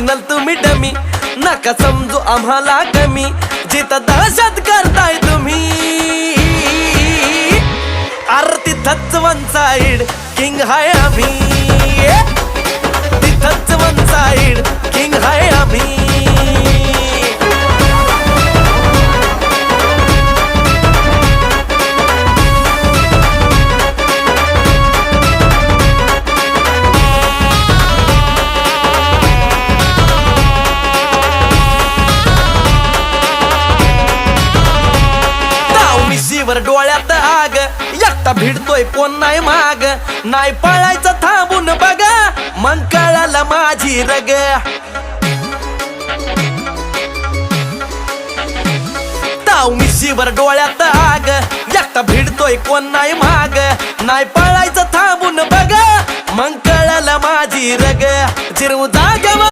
Original तुम्ही dummy, नका समजू आम्हाला कमी, जिथं दहशत करताय तुम्ही अरे तिथंच वन साइड किंग हाय आम्ही, तिथंच वन साइड किंग हाय आम्ही. वर डोळ्यात आग, एकटा भिडतोय कोण नाही माग, नाही पळायचं थांबून बघा, मग कळालं माझी रग. ताव मिशीवर डोळ्यात आग, एकटा भिडतोय कोण नाही माग, नाही पळायचं थांबून बघा, मग कळालं माझी रग. जिरवू जागेवर